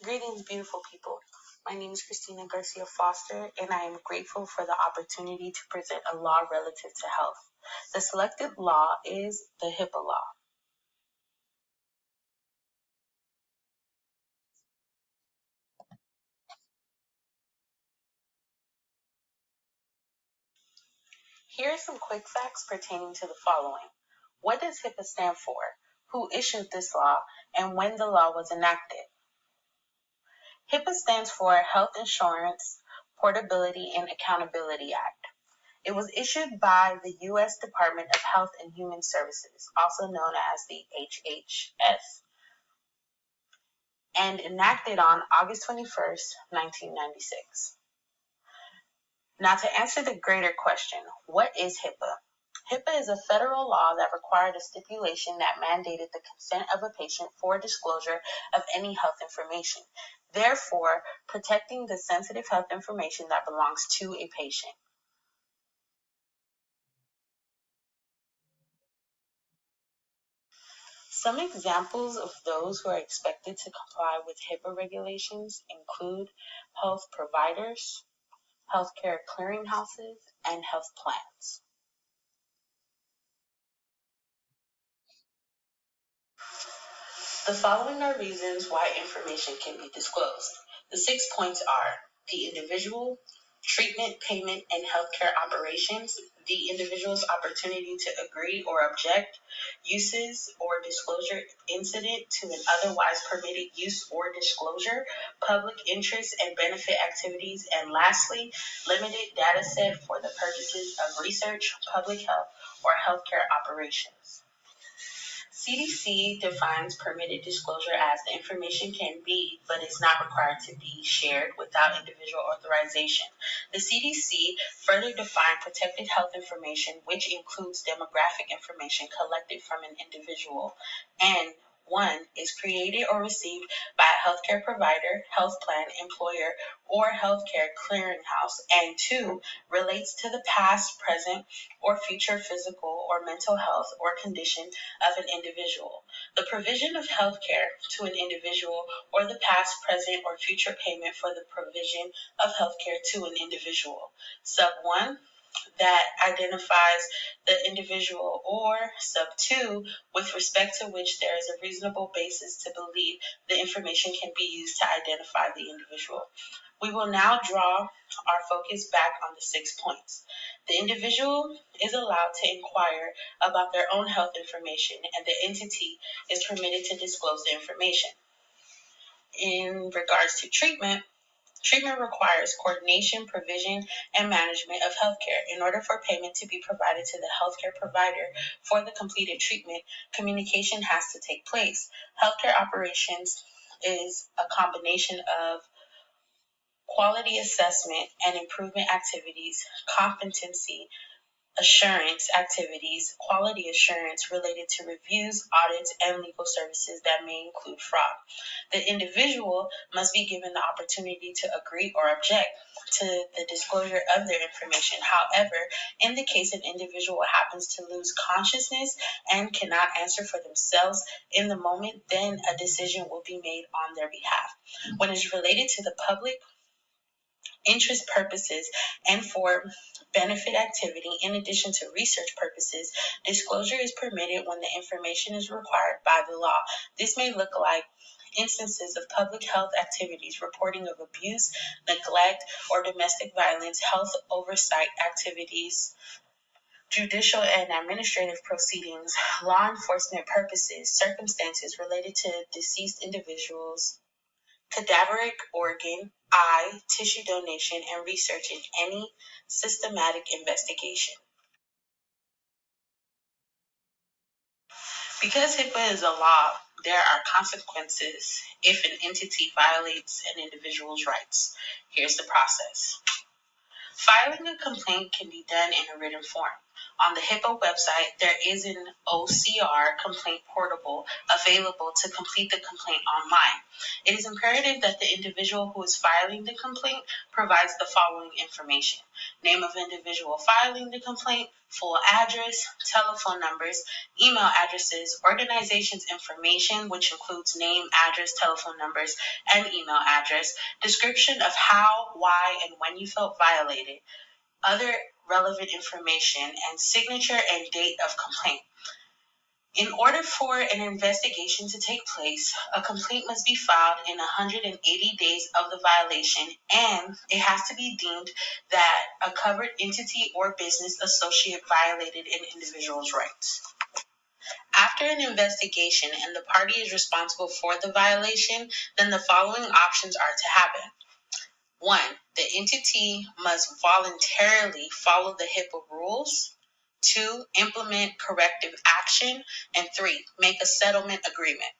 Greetings, beautiful people. My name is Christina Garcia Foster, and I am grateful for the opportunity to present a law relative to health. The selected law is the Hippa law. Here are some quick facts pertaining to the following. What does Hippa stand for? Who issued this law, and when the law was enacted? Hippa stands for Health Insurance Portability and Accountability Act. It was issued by the U.S. Department of Health and Human Services, also known as the HHS, and enacted on August 21st, 1996. Now, to answer the greater question, what is HIPAA? HIPAA is a federal law that required a stipulation that mandated the consent of a patient for disclosure of any health information, therefore protecting the sensitive health information that belongs to a patient. Some examples of those who are expected to comply with HIPAA regulations include health providers, healthcare clearinghouses, and health plans. The following are reasons why information can be disclosed. The 6 points are the individual, treatment, payment, and healthcare operations, the individual's opportunity to agree or object, uses or disclosure incident to an otherwise permitted use or disclosure, public interest and benefit activities, and lastly, limited data set for the purposes of research, public health, or healthcare operations. CDC defines permitted disclosure as the information can be, but is not required to be shared without individual authorization. The CDC further defined protected health information, which includes demographic information collected from an individual, and one is created or received by a healthcare provider, health plan, employer, or healthcare clearinghouse, and two relates to the past, present, or future physical or mental health or condition of an individual. The provision of health care to an individual or the past, present, or future payment for the provision of health care to an individual. Sub 1, that identifies the individual, or sub 2, with respect to which there is a reasonable basis to believe the information can be used to identify the individual. We will now draw our focus back on the 6 points. The individual is allowed to inquire about their own health information, and the entity is permitted to disclose the information. In regards to treatment, treatment requires coordination, provision, and management of healthcare. In order for payment to be provided to the healthcare provider for the completed treatment, communication has to take place. Healthcare operations is a combination of quality assessment and improvement activities, competency assurance activities, quality assurance related to reviews, audits, and legal services that may include fraud. The individual must be given the opportunity to agree or object to the disclosure of their information. However, in the case an individual happens to lose consciousness and cannot answer for themselves in the moment, then a decision will be made on their behalf. When it's related to the public, interest purposes, and for benefit activity, in addition to research purposes, disclosure is permitted when the information is required by the law. This may look like instances of public health activities, reporting of abuse, neglect, or domestic violence, health oversight activities, judicial and administrative proceedings, law enforcement purposes, circumstances related to deceased individuals, cadaveric organ, eye, tissue donation, and research in any systematic investigation. Because HIPAA is a law, there are consequences if an entity violates an individual's rights. Here's the process. Filing a complaint can be done in a written form. On the Hippa website, there is an OCR complaint portal available to complete the complaint online. It is imperative that the individual who is filing the complaint provides the following information: name of individual filing the complaint, full address, telephone numbers, email addresses, organization's information, which includes name, address, telephone numbers, and email address, description of how, why, and when you felt violated, other relevant information, and signature and date of complaint. In order for an investigation to take place, a complaint must be filed in 180 days of the violation, and it has to be deemed that a covered entity or business associate violated an individual's rights. After an investigation and the party is responsible for the violation, then the following options are to happen. 1. The entity must voluntarily follow the HIPAA rules. 2. Implement corrective action. And 3. Make a settlement agreement.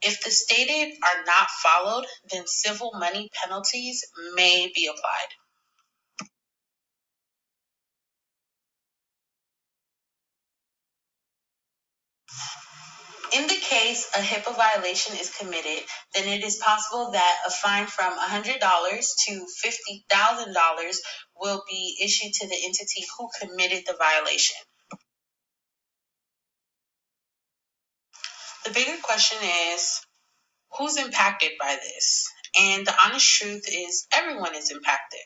If the stated are not followed, then civil money penalties may be applied. In the case a HIPAA violation is committed, then it is possible that a fine from $100 to $50,000 will be issued to the entity who committed the violation. The bigger question is, who's impacted by this? And the honest truth is, everyone is impacted.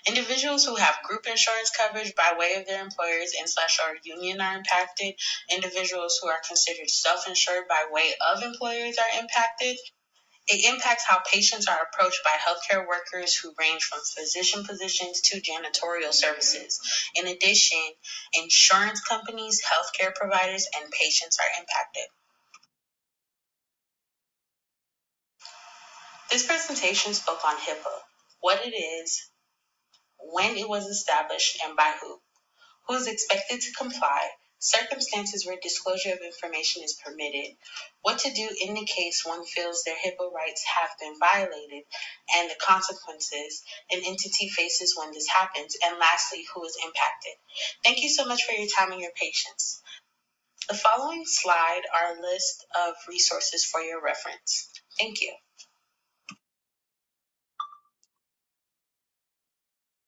Individuals who have group insurance coverage by way of their employers and/or union are impacted. Individuals who are considered self-insured by way of employers are impacted. It impacts how patients are approached by healthcare workers who range from physician positions to janitorial services. In addition, insurance companies, healthcare providers, and patients are impacted. This presentation spoke on HIPAA, what it is, when it was established, and by who is expected to comply, circumstances where disclosure of information is permitted, what to do in the case one feels their HIPAA rights have been violated, and the consequences an entity faces when this happens, and lastly, who is impacted. Thank you so much for your time and your patience. The following slide are a list of resources for your reference. Thank you.